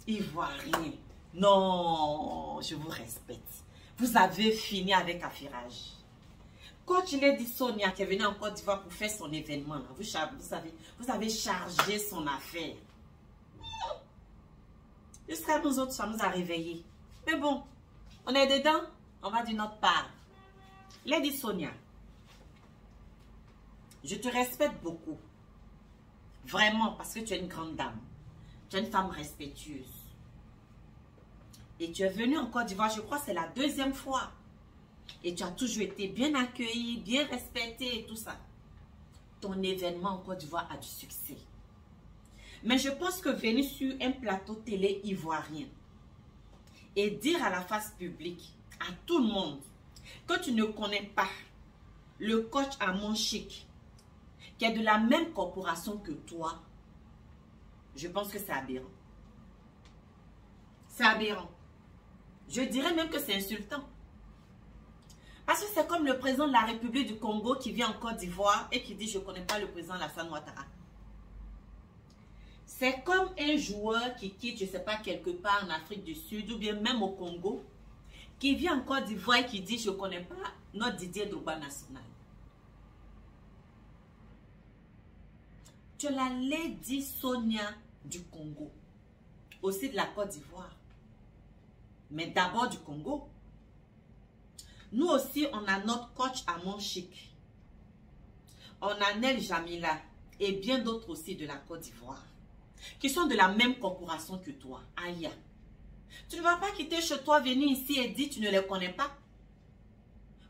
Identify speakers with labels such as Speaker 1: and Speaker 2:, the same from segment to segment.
Speaker 1: Ivoirien. Non, je vous respecte. Vous avez fini avec affirage. Coach Lady Sonia qui est venue en Côte d'Ivoire pour faire son événement, là, vous avez chargé son affaire. Jusqu'à nous autres, ça nous a réveillés. Mais bon, on est dedans, on va de notre part. Lady Sonia, je te respecte beaucoup. Vraiment, parce que tu es une grande dame. Tu es une femme respectueuse. Et tu es venue en Côte d'Ivoire, je crois que c'est la deuxième fois. Et tu as toujours été bien accueillie, bien respectée et tout ça. Ton événement en Côte d'Ivoire a du succès. Mais je pense que venir sur un plateau télé ivoirien et dire à la face publique, à tout le monde, que tu ne connais pas le coach Amon Chic, qui est de la même corporation que toi, je pense que c'est aberrant. C'est aberrant. Je dirais même que c'est insultant. Parce que c'est comme le président de la République du Congo qui vient en Côte d'Ivoire et qui dit « Je ne connais pas le président Alassane Ouattara ». C'est comme un joueur qui quitte, je ne sais pas, quelque part en Afrique du Sud ou bien même au Congo, qui vient en Côte d'Ivoire et qui dit « Je ne connais pas notre Didier Drogba national ». Tu es la Lady Sonia du Congo, aussi de la Côte d'Ivoire, mais d'abord du Congo. Nous aussi, on a notre coach Amon Chic. On a Nel Jamila et bien d'autres aussi de la Côte d'Ivoire, qui sont de la même corporation que toi, Aya. Tu ne vas pas quitter chez toi, venir ici et dire tu ne les connais pas.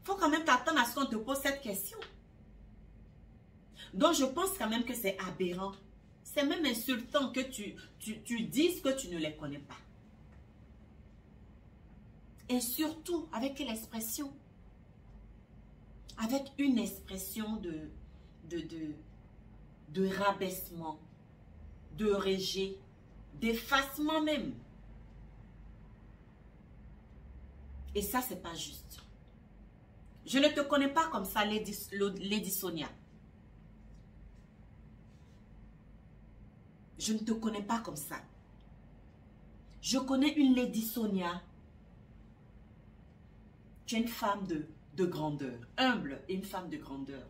Speaker 1: Il faut quand même t'attendre à ce qu'on te pose cette question. Donc, je pense quand même que c'est aberrant. C'est même insultant que tu dises que tu ne les connais pas. Et surtout, avec quelle expression? Avec une expression de rabaissement, de rejet, d'effacement même. Et ça, c'est pas juste. Je ne te connais pas comme ça, Lady Sonia. Je ne te connais pas comme ça. Je connais une Lady Sonia. Tu es une femme de grandeur, humble et une femme de grandeur.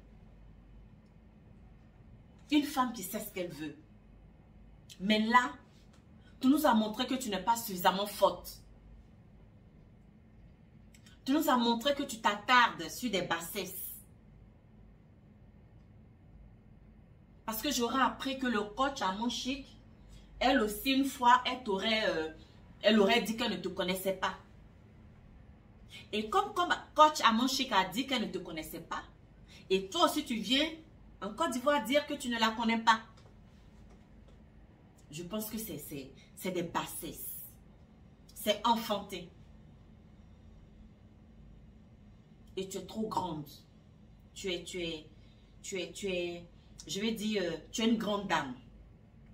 Speaker 1: Une femme qui sait ce qu'elle veut. Mais là, tu nous as montré que tu n'es pas suffisamment forte. Tu nous as montré que tu t'attardes sur des bassesses. Parce que j'aurais appris que le coach Amon Chic, elle aussi, une fois, elle aurait dit qu'elle ne te connaissait pas. Et comme coach Amon Chic a dit qu'elle ne te connaissait pas, et toi aussi tu viens en Côte d'Ivoire dire que tu ne la connais pas. Je pense que c'est des bassesses. C'est enfanté. Et tu es trop grande. Tu es, je vais dire, tu es une grande dame.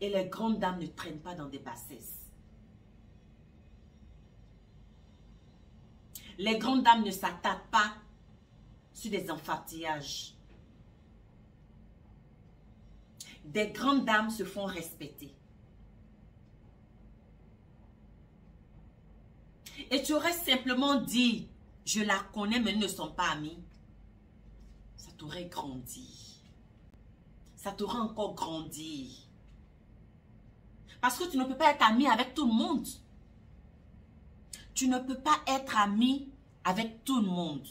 Speaker 1: Et les grandes dames ne traînent pas dans des bassesses. Les grandes dames ne s'attardent pas sur des enfantillages. Des grandes dames se font respecter. Et tu aurais simplement dit, je la connais mais nous ne sommes pas amis. Ça t'aurait grandi. Ça t'aurait encore grandi. Parce que tu ne peux pas être ami avec tout le monde. Tu ne peux pas être ami avec tout le monde.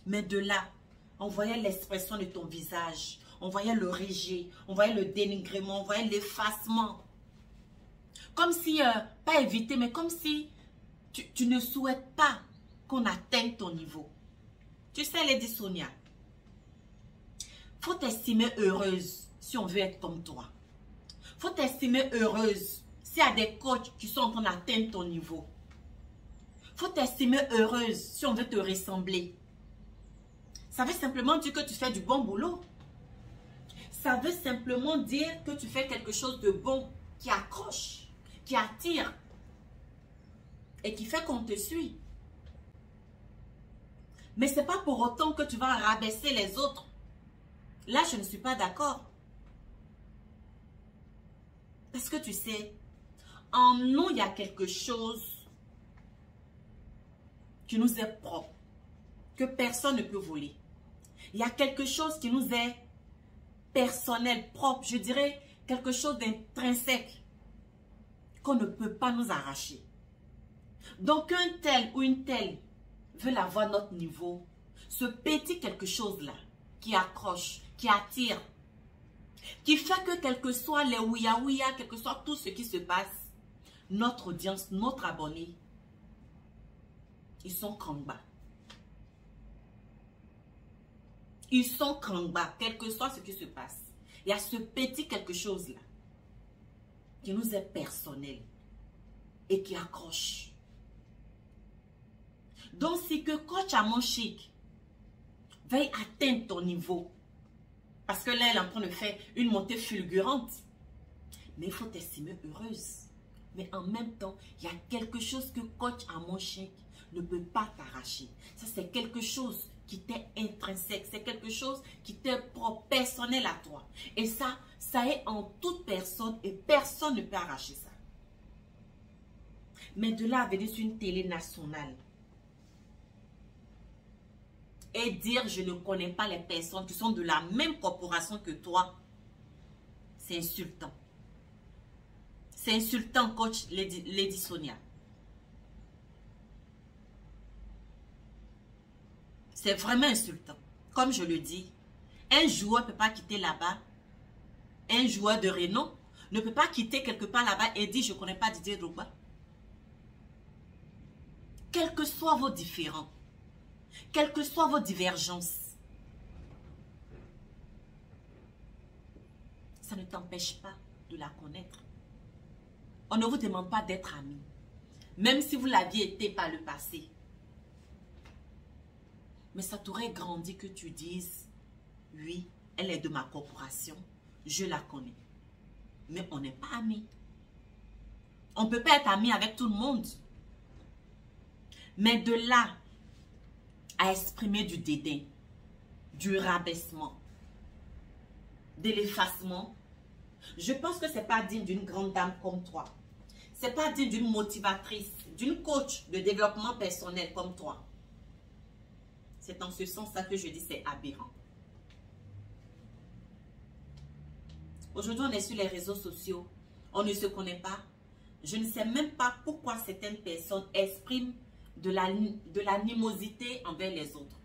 Speaker 1: Mais de là, on voyait l'expression de ton visage. On voyait le rejet. On voyait le dénigrement. On voyait l'effacement. Comme si, pas éviter, mais comme si tu ne souhaites pas qu'on atteigne ton niveau. Tu sais, Lady Sonia, faut t'estimer heureuse si on veut être comme toi. Faut t'estimer heureuse s'il y a des coachs qui sont en train d'atteindre ton niveau. Faut t'estimer heureuse si on veut te ressembler. Ça veut simplement dire que tu fais du bon boulot. Ça veut simplement dire que tu fais quelque chose de bon qui accroche, qui attire et qui fait qu'on te suit. Mais ce n'est pas pour autant que tu vas rabaisser les autres. Là, je ne suis pas d'accord. Parce que tu sais, en nous, il y a quelque chose qui nous est propre, que personne ne peut voler. Il y a quelque chose qui nous est personnel, propre, je dirais quelque chose d'intrinsèque qu'on ne peut pas nous arracher. Donc un tel ou une telle veut avoir notre niveau, ce petit quelque chose-là qui accroche, qui attire, qui fait que quel que soit les ouïa-ouïa, quel que soit tout ce qui se passe, notre audience, notre abonné, ils sont krangba. Ils sont krangba, quel que soit ce qui se passe. Il y a ce petit quelque chose-là qui nous est personnel et qui accroche. Donc, si que coach à mon chic veuille atteindre ton niveau, parce que là, elle est en train de faire une montée fulgurante, mais il faut t'estimer heureuse. Mais en même temps, il y a quelque chose que coach à mon chic ne peut pas t'arracher. Ça, c'est quelque chose qui t'est intrinsèque. C'est quelque chose qui t'est propre, personnel à toi. Et ça est en toute personne et personne ne peut arracher ça. Mais de là à venir sur une télé nationale et dire je ne connais pas les personnes qui sont de la même corporation que toi, c'est insultant. C'est insultant, coach Lady Sonia. C'est vraiment insultant. Comme je le dis, un joueur ne peut pas quitter là-bas. Un joueur de renom ne peut pas quitter quelque part là-bas et dire je ne connais pas Didier Drogba. Quels que soient vos différends, quelles que soient vos divergences, ça ne t'empêche pas de la connaître. On ne vous demande pas d'être amis, même si vous l'aviez été par le passé. Mais ça t'aurait grandi que tu dises, oui, elle est de ma corporation, je la connais. Mais on n'est pas amis. On ne peut pas être amis avec tout le monde. Mais de là à exprimer du dédain, du rabaissement, de l'effacement, je pense que ce n'est pas digne d'une grande dame comme toi. Ce n'est pas digne d'une motivatrice, d'une coach de développement personnel comme toi. C'est en ce sens-là que je dis c'est aberrant. Aujourd'hui, on est sur les réseaux sociaux. On ne se connaît pas. Je ne sais même pas pourquoi certaines personnes expriment de l'animosité envers les autres.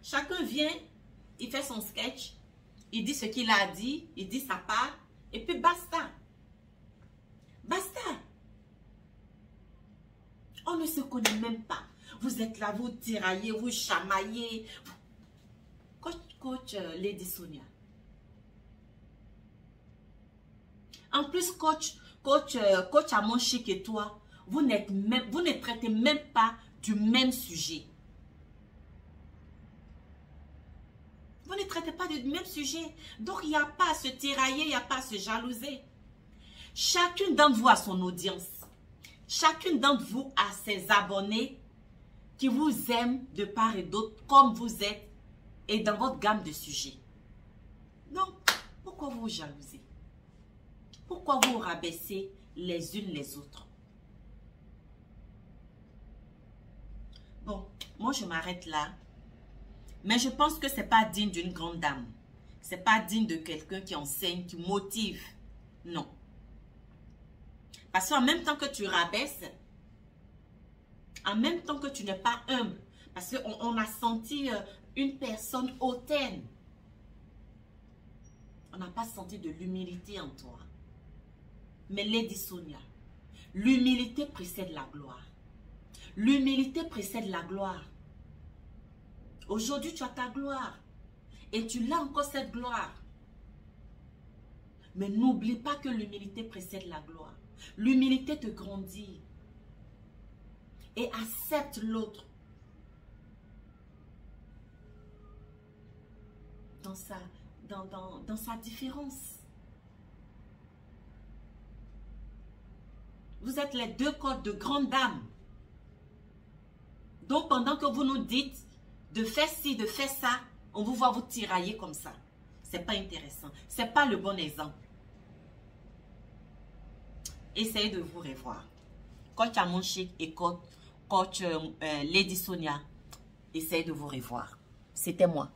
Speaker 1: Chacun vient, il fait son sketch, il dit ce qu'il a dit, il dit sa part, et puis basta. Basta. On ne se connaît même pas. Vous êtes là, vous tiraillez, vous chamaillez. Coach Lady Sonia. En plus, coach à mon chic et toi, vous ne traitez même pas du même sujet. Vous ne traitez pas du même sujet. Donc, il n'y a pas à se tirailler, il n'y a pas à se jalouser. Chacune d'entre vous a son audience. Chacune d'entre vous a ses abonnés qui vous aiment de part et d'autre comme vous êtes et dans votre gamme de sujets. Donc, pourquoi vous jalousez? Pourquoi vous rabaissez les unes les autres? Bon, moi je m'arrête là. Mais je pense que ce n'est pas digne d'une grande dame. Ce n'est pas digne de quelqu'un qui enseigne, qui motive. Non. Parce qu'en même temps que tu rabaisses, en même temps que tu n'es pas humble, parce qu'on a senti une personne hautaine. On n'a pas senti de l'humilité en toi. Mais Lady Sonia, l'humilité précède la gloire. L'humilité précède la gloire. Aujourd'hui, tu as ta gloire. Et tu l'as encore cette gloire. Mais n'oublie pas que l'humilité précède la gloire. L'humilité te grandit. Et accepte l'autre. Dans sa différence. Vous êtes les deux codes de grandes dames. Donc, pendant que vous nous dites de faire ci, de faire ça, on vous voit vous tirailler comme ça. Ce n'est pas intéressant. Ce n'est pas le bon exemple. essayez de vous revoir. Coach Amon Chic et coach Lady Sonia, essayez de vous revoir. C'était moi.